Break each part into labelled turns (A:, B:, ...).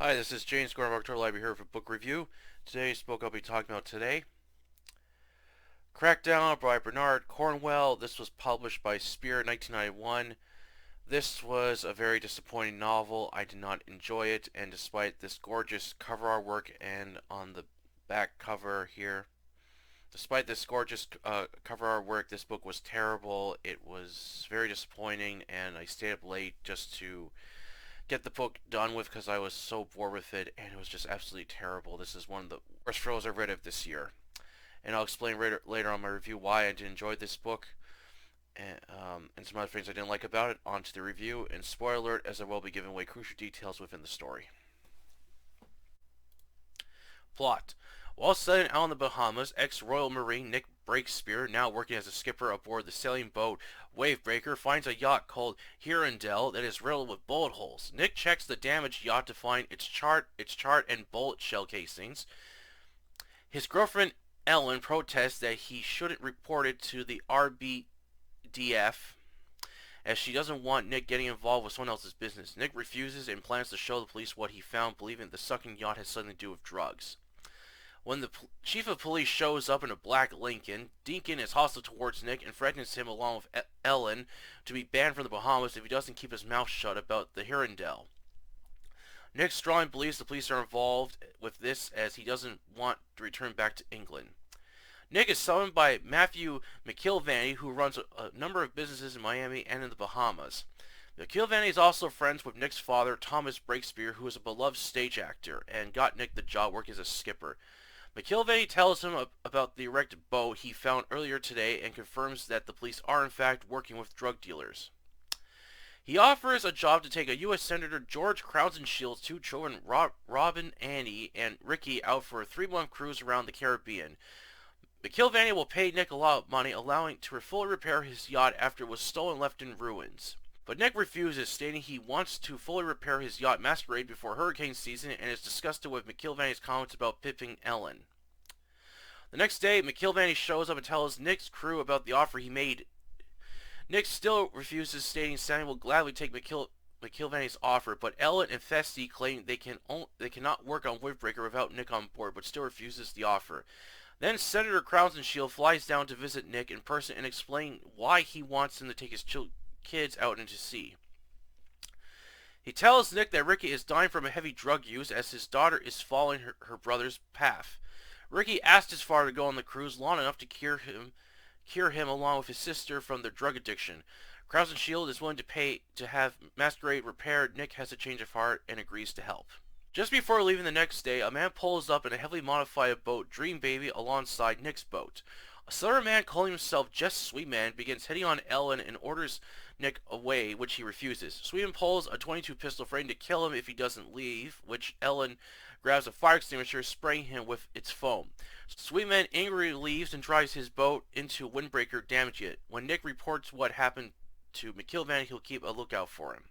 A: Hi, this is James Cornwell, Library here for book review. Today's book I'll be talking about today, Crackdown by Bernard Cornwell. This was published by Spear in 1991. This was a very disappointing novel. I did not enjoy it, and despite this gorgeous cover artwork and on the back cover here, despite this gorgeous cover artwork, this book was terrible. It was very disappointing, and I stayed up late just to get the book done with because I was so bored with it, and it was just absolutely terrible. This is one of the worst thrills I've read of this year, and I'll explain later on my review why I did enjoy this book and some other things I didn't like about it. On to the review, and spoiler alert, as I will be giving away crucial details within the story. Plot. While sailing out in the Bahamas, ex-Royal Marine Nick Breakspear, now working as a skipper aboard the sailing boat Wavebreaker, finds a yacht called Hirondelle that is riddled with bullet holes. Nick checks the damaged yacht to find its chart and bullet shell casings. His girlfriend Ellen protests that he shouldn't report it to the RBDF, as she doesn't want Nick getting involved with someone else's business. Nick refuses and plans to show the police what he found, believing the sunken yacht has something to do with drugs. When the chief of police shows up in a black Lincoln, Deacon is hostile towards Nick and threatens him along with Ellen to be banned from the Bahamas if he doesn't keep his mouth shut about the Hirondelle. Nick strongly believes the police are involved with this, as he doesn't want to return back to England. Nick is summoned by Matthew McIlvany, who runs a number of businesses in Miami and in the Bahamas. McIlvany is also friends with Nick's father, Thomas Breakspear, who is a beloved stage actor and got Nick the job working as a skipper. McIlvany tells him about the wrecked boat he found earlier today and confirms that the police are in fact working with drug dealers. He offers a job to take a U.S. Senator George Crownsonshield's two children, Robin, Annie, and Ricky, out for a 3-month cruise around the Caribbean. McIlvany will pay Nick a lot of money, allowing to fully repair his yacht after it was stolen and left in ruins. But Nick refuses, stating he wants to fully repair his yacht Masquerade before hurricane season, and is disgusted with McIlvany's comments about pipping Ellen. The next day, McIlvany shows up and tells Nick's crew about the offer he made. Nick still refuses, stating Sammy will gladly take McIlvany's offer, but Ellen and Festi claim they cannot work on Wavebreaker without Nick on board, but still refuses the offer. Then Senator Crownsonshield flies down to visit Nick in person and explain why he wants him to take his kids out into sea. He tells Nick that Ricky is dying from a heavy drug use, as his daughter is following her brother's path. Ricky asked his father to go on the cruise long enough to cure him along with his sister from their drug addiction. Crownsonshield is willing to pay to have Masquerade repaired. Nick has a change of heart and agrees to help. Just before leaving the next day, a man pulls up in a heavily modified boat, Dream Baby, alongside Nick's boat. A silver man calling himself Just Sweetman begins hitting on Ellen and orders Nick away, which he refuses. Sweetman pulls a .22 pistol, threatening to kill him if he doesn't leave, which Ellen grabs a fire extinguisher, spraying him with its foam. Sweetman angrily leaves and drives his boat into a windbreaker, damaging it. When Nick reports what happened to McIlvany, he'll keep a lookout for him.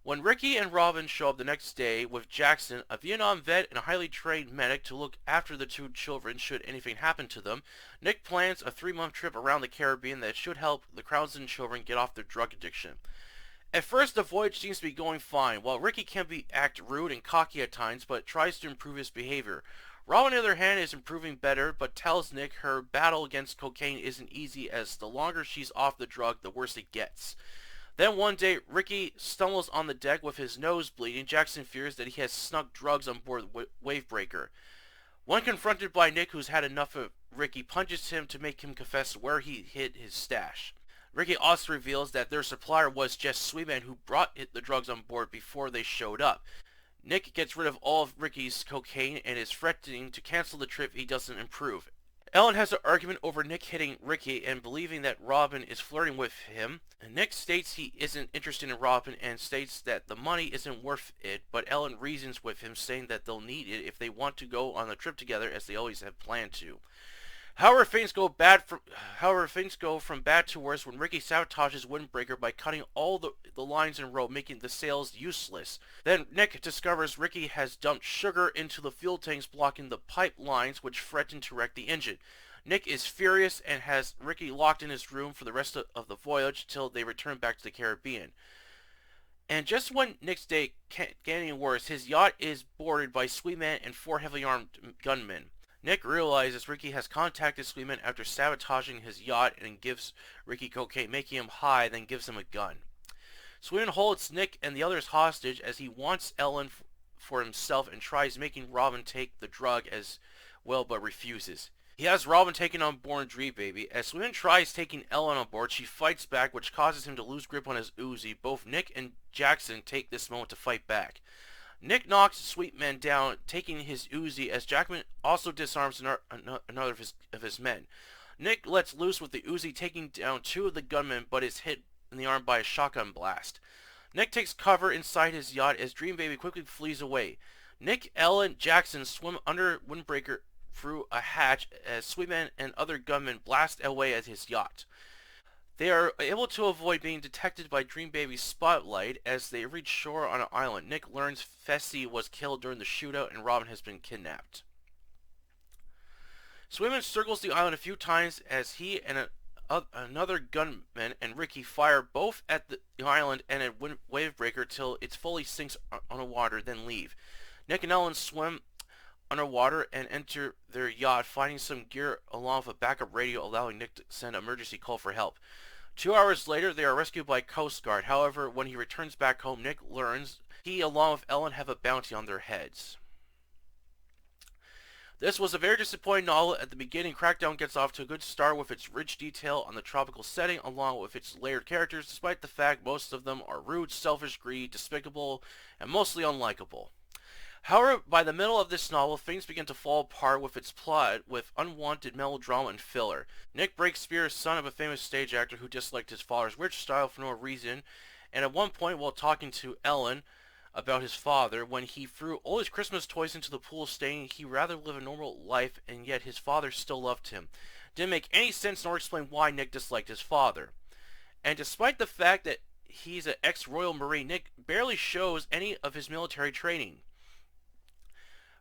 A: When Ricky and Robin show up the next day with Jackson, a Vietnam vet and a highly trained medic, to look after the two children should anything happen to them, Nick plans a 3-month trip around the Caribbean that should help the Crowson children get off their drug addiction. At first, the voyage seems to be going fine, while Ricky can act rude and cocky at times, but tries to improve his behavior. Robin, on the other hand, is improving better, but tells Nick her battle against cocaine isn't easy, as the longer she's off the drug, the worse it gets. Then one day, Ricky stumbles on the deck with his nose bleeding. Jackson fears that he has snuck drugs on board Wavebreaker. When confronted by Nick, who's had enough of Ricky, punches him to make him confess where he hid his stash. Ricky also reveals that their supplier was Just Sweetman, who brought the drugs on board before they showed up. Nick gets rid of all of Ricky's cocaine and is threatening to cancel the trip if he doesn't improve. Ellen has an argument over Nick hitting Ricky and believing that Robin is flirting with him. Nick states he isn't interested in Robin and states that the money isn't worth it, but Ellen reasons with him, saying that they'll need it if they want to go on the trip together, as they always have planned to. However, things go from bad to worse when Ricky sabotages Windbreaker by cutting all the lines in rope, making the sails useless. Then Nick discovers Ricky has dumped sugar into the fuel tanks, blocking the pipe lines, which threaten to wreck the engine. Nick is furious and has Ricky locked in his room for the rest of the voyage till they return back to the Caribbean. And just when Nick's day can't get any worse, his yacht is boarded by Sweetman and 4 heavily armed gunmen. Nick realizes Ricky has contacted Sweetman after sabotaging his yacht and gives Ricky cocaine, making him high, then gives him a gun. Sweetman holds Nick and the others hostage as he wants Ellen for himself and tries making Robin take the drug as well, but refuses. He has Robin taken on board Dream Baby. As Sweetman tries taking Ellen on board, she fights back, which causes him to lose grip on his Uzi. Both Nick and Jackson take this moment to fight back. Nick knocks Sweetman down, taking his Uzi, as Jackman also disarms another of his men. Nick lets loose with the Uzi, taking down 2 of the gunmen, but is hit in the arm by a shotgun blast. Nick takes cover inside his yacht as Dream Baby quickly flees away. Nick, Ellen, Jackson swim under windbreaker through a hatch as Sweetman and other gunmen blast away at his yacht. They are able to avoid being detected by Dream Baby's spotlight as they reach shore on an island. Nick learns Fessy was killed during the shootout and Robin has been kidnapped. Sweetman circles the island a few times as he and another gunman and Ricky fire both at the island and a wavebreaker till it fully sinks underwater, then leave. Nick and Ellen swim underwater and enter their yacht, finding some gear along with a backup radio, allowing Nick to send an emergency call for help. 2 hours later, they are rescued by Coast Guard. However, when he returns back home, Nick learns he, along with Ellen, have a bounty on their heads. This was a very disappointing novel. At the beginning, Crackdown gets off to a good start with its rich detail on the tropical setting, along with its layered characters, despite the fact most of them are rude, selfish, greedy, despicable, and mostly unlikable. However, by the middle of this novel, things begin to fall apart with its plot, with unwanted melodrama and filler. Nick Breakspear, son of a famous stage actor who disliked his father's rich style for no reason, and at one point while talking to Ellen about his father, when he threw all his Christmas toys into the pool, stating he'd rather live a normal life, and yet his father still loved him. Didn't make any sense nor explain why Nick disliked his father. And despite the fact that he's an ex-Royal Marine, Nick barely shows any of his military training.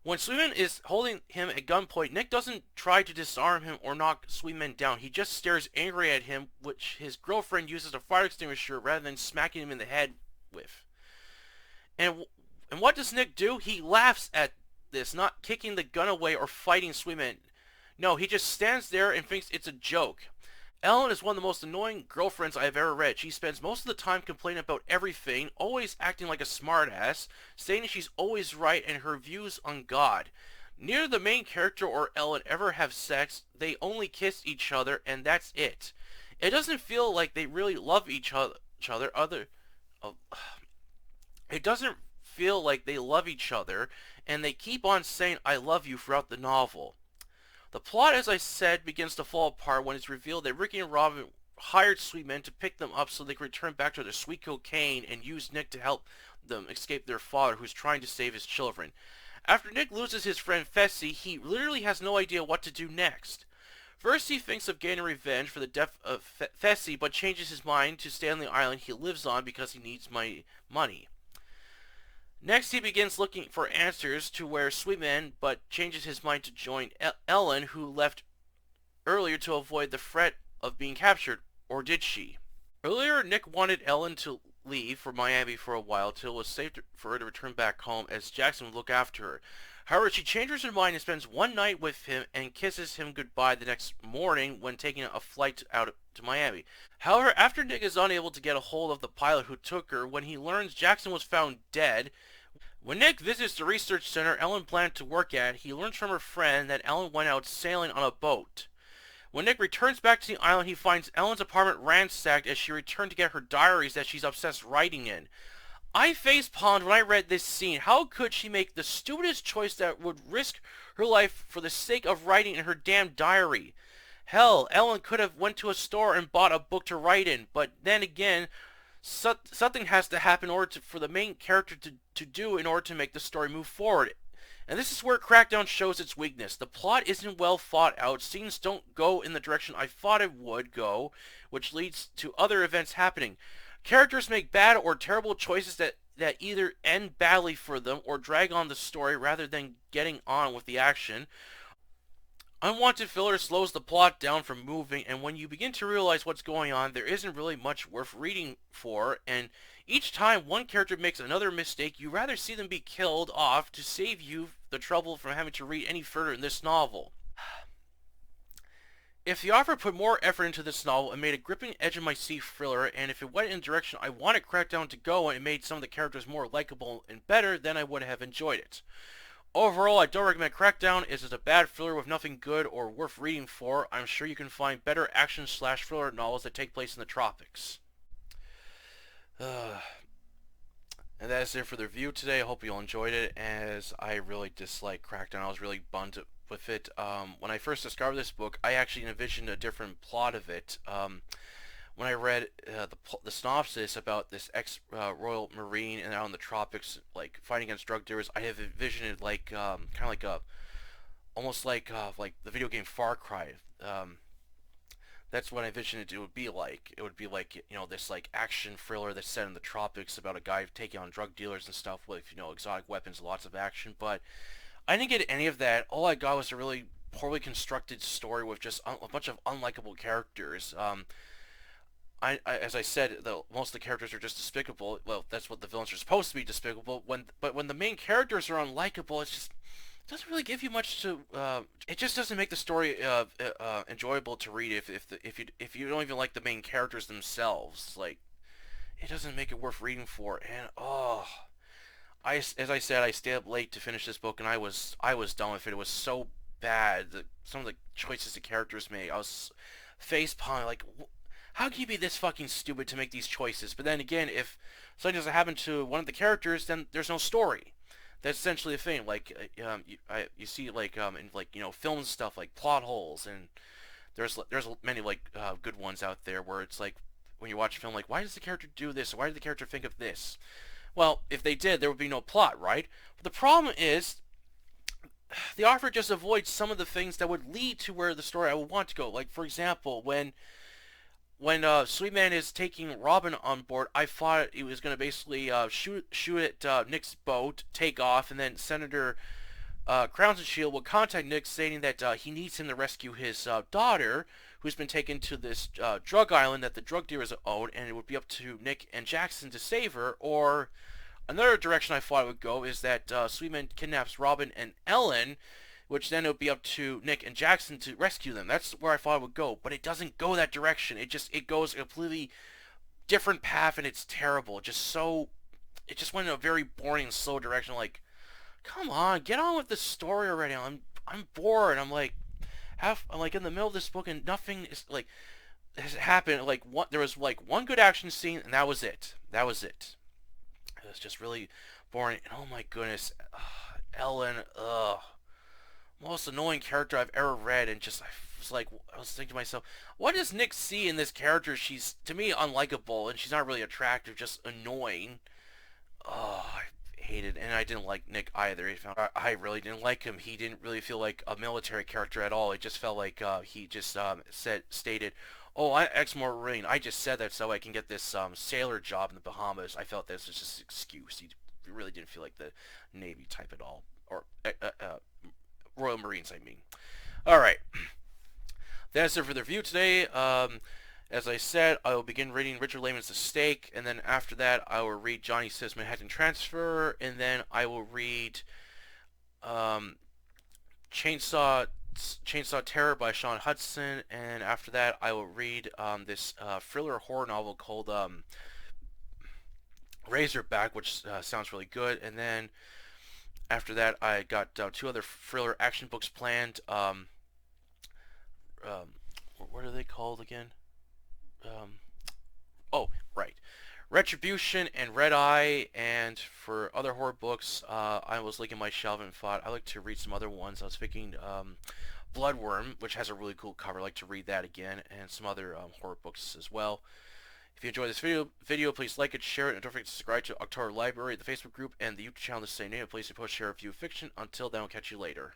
A: When Sweetman is holding him at gunpoint, Nick doesn't try to disarm him or knock Sweetman down. He just stares angry at him, which his girlfriend uses a fire extinguisher rather than smacking him in the head with. And what does Nick do? He laughs at this, not kicking the gun away or fighting Sweetman. No, he just stands there and thinks it's a joke. Ellen is one of the most annoying girlfriends I have ever read. She spends most of the time complaining about everything, always acting like a smartass, saying she's always right and her views on God. Neither the main character or Ellen ever have sex. They only kiss each other, and that's it. It doesn't feel like they really love each other. It doesn't feel like they love each other, and they keep on saying "I love you" throughout the novel. The plot, as I said, begins to fall apart when it's revealed that Ricky and Robin hired Sweetman to pick them up so they could return back to their sweet cocaine and use Nick to help them escape their father, who's trying to save his children. After Nick loses his friend Fessy, he literally has no idea what to do next. First, he thinks of getting revenge for the death of Fessy, but changes his mind to stay on the island he lives on because he needs money. Next, he begins looking for answers to where Sweetman, but changes his mind to join Ellen, who left earlier to avoid the threat of being captured. Or did she? Earlier, Nick wanted Ellen to leave for Miami for a while till it was safe for her to return back home, as Jackson would look after her. However, she changes her mind and spends one night with him and kisses him goodbye the next morning when taking a flight out to Miami. However, after Nick is unable to get a hold of the pilot who took her, when he learns Jackson was found dead, when Nick visits the research center Ellen planned to work at, he learns from her friend that Ellen went out sailing on a boat. When Nick returns back to the island, he finds Ellen's apartment ransacked as she returned to get her diaries that she's obsessed writing in. I facepalmed when I read this scene. How could she make the stupidest choice that would risk her life for the sake of writing in her damn diary? Hell, Ellen could have went to a store and bought a book to write in, but then again, something has to happen in order for the main character to do in order to make the story move forward. And this is where Crackdown shows its weakness. The plot isn't well thought out, scenes don't go in the direction I thought it would go, which leads to other events happening. Characters make bad or terrible choices that either end badly for them or drag on the story rather than getting on with the action. Unwanted filler slows the plot down from moving, and when you begin to realize what's going on, there isn't really much worth reading for, and each time one character makes another mistake, you rather see them be killed off to save you the trouble from having to read any further in this novel. If the author put more effort into this novel and made a gripping edge-of-my-seat thriller, and if it went in the direction I wanted Crackdown to go and made some of the characters more likable and better, then I would have enjoyed it. Overall, I don't recommend Crackdown. It's just a bad thriller with nothing good or worth reading for. I'm sure you can find better action/thriller novels that take place in the tropics. And that is it for the review today. I hope you all enjoyed it, as I really dislike Crackdown. I was really bummed with it. When I first discovered this book, I actually envisioned a different plot of it. When I read the synopsis about this ex-Royal Marine and out in the tropics, like fighting against drug dealers, I have envisioned it like kind of like almost like the video game Far Cry. That's what I envisioned it would be like. It would be like, you know, this like action thriller that's set in the tropics about a guy taking on drug dealers and stuff with, you know, exotic weapons, lots of action. But I didn't get any of that. All I got was a really poorly constructed story with just a bunch of unlikable characters. As I said, most of the characters are just despicable. Well, that's what the villains are supposed to be, despicable. But when the main characters are unlikable, it doesn't really give you much to. It just doesn't make the story enjoyable to read if you don't even like the main characters themselves. Like, it doesn't make it worth reading for. And as I said, I stayed up late to finish this book, and I was done with it. It was so bad. Some of the choices the characters made, I was face palming like. How can you be this fucking stupid to make these choices? But then again, if something doesn't happen to one of the characters, then there's no story. That's essentially the thing. Like, you see, like, in, like, you know, film and stuff, like, plot holes, and there's many, like, good ones out there where it's like, when you watch a film, like, why does the character do this? Or why did the character think of this? Well, if they did, there would be no plot, right? But the problem is, the author just avoids some of the things that would lead to where the story I would want to go. Like, for example, when Sweetman is taking Robin on board, I thought he was going to basically shoot at Nick's boat, take off, and then Senator Crowns and Shield will contact Nick stating that he needs him to rescue his daughter, who's been taken to this drug island that the drug dealers own, and it would be up to Nick and Jackson to save her. Or another direction I thought it would go is that Sweetman kidnaps Robin and Ellen, which then it would be up to Nick and Jackson to rescue them. That's where I thought it would go, but it doesn't go that direction. It goes a completely different path, and it's terrible. It just went in a very boring, slow direction. Like, come on, get on with the story already. I'm bored. I'm like in the middle of this book, and nothing is like has happened. Like, there was like one good action scene, and that was it. It was just really boring. And oh my goodness, Ellen, most annoying character I've ever read, and just I was thinking to myself, what does Nick see in this character? She's, to me, unlikable, and she's not really attractive, just annoying. Oh, I hated, and I didn't like Nick either. I really didn't like him. He didn't really feel like a military character at all. It just felt like he just stated, "Oh, I'm ex-Marine. I just said that so I can get this sailor job in the Bahamas." I felt this was just an excuse. He really didn't feel like the Navy type at all, or Royal Marines, I mean. Alright. That's it for the review today. As I said, I will begin reading Richard Lehman's The Stake, and then after that, I will read Johnny Says Manhattan Transfer, and then I will read Chainsaw Terror by Sean Hudson, and after that, I will read this thriller horror novel called Razorback, which sounds really good, and then after that, I got two other thriller action books planned. What are they called again? Oh, right. Retribution and Red Eye. And for other horror books, I was looking at my shelf and thought I'd like to read some other ones. I was thinking Bloodworm, which has a really cool cover. I'd like to read that again, and some other horror books as well. If you enjoyed this video, please like it, share it, and don't forget to subscribe to October Library, the Facebook group, and the YouTube channel the same name, a place to post, share, review fiction. Until then, I'll catch you later.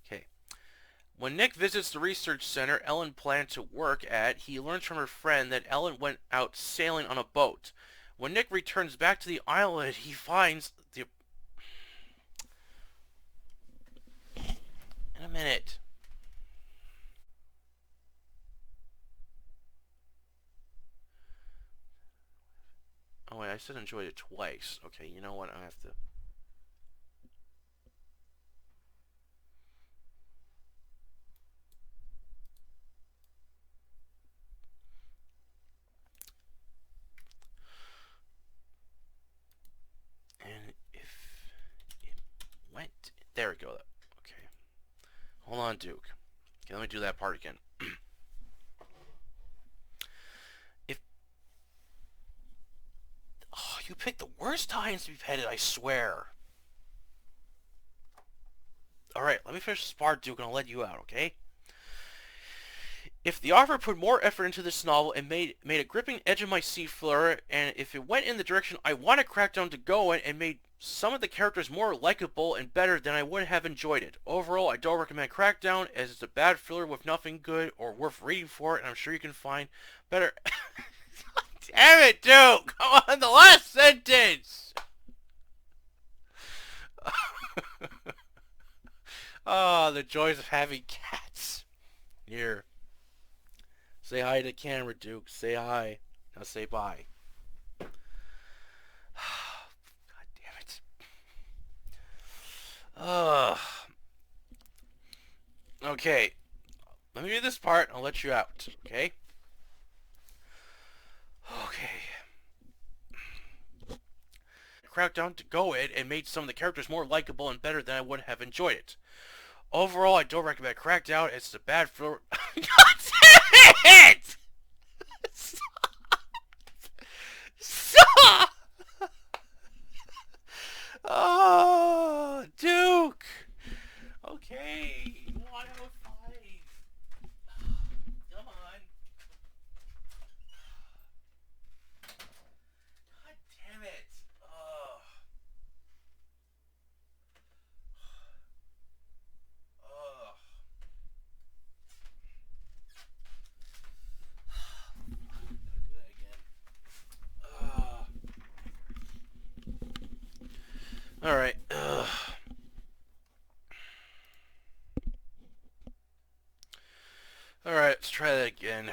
A: Okay. When Nick visits the research center Ellen planned to work at, he learns from her friend that Ellen went out sailing on a boat. When Nick returns back to the island, he finds the... In a minute. Oh wait, I said enjoyed it twice. Okay, you know what? I have to... And if it went... There we go. Okay. Hold on, Duke. Okay, let me do that part again. If... Oh, you picked the worst times to be petted, I swear. Alright, let me finish this part, Duke, and I'll let you out, okay? If the author put more effort into this novel and made a gripping edge of my seat filler, and if it went in the direction I wanted Crackdown to go in and made some of the characters more likable and better, then I would have enjoyed it. Overall, I don't recommend Crackdown, as it's a bad filler with nothing good or worth reading for it, and I'm sure you can find better... Damn it, Duke! Come on, the last sentence! Oh, the joys of having cats. Here. Say hi to the camera, Duke. Say hi. Now say bye. God damn it. Okay. Let me do this part and I'll let you out. Okay? Okay. Crackdown to go in and made some of the characters more likable and better than I would have enjoyed it. Overall, I don't recommend Crackdown. It's a bad filler. God damn it! Stop! Stop! Oh, Duke! Okay, you want to fight? Come on. God damn it. Oh. Oh. Do that again. Alright. Alright, let's try that again.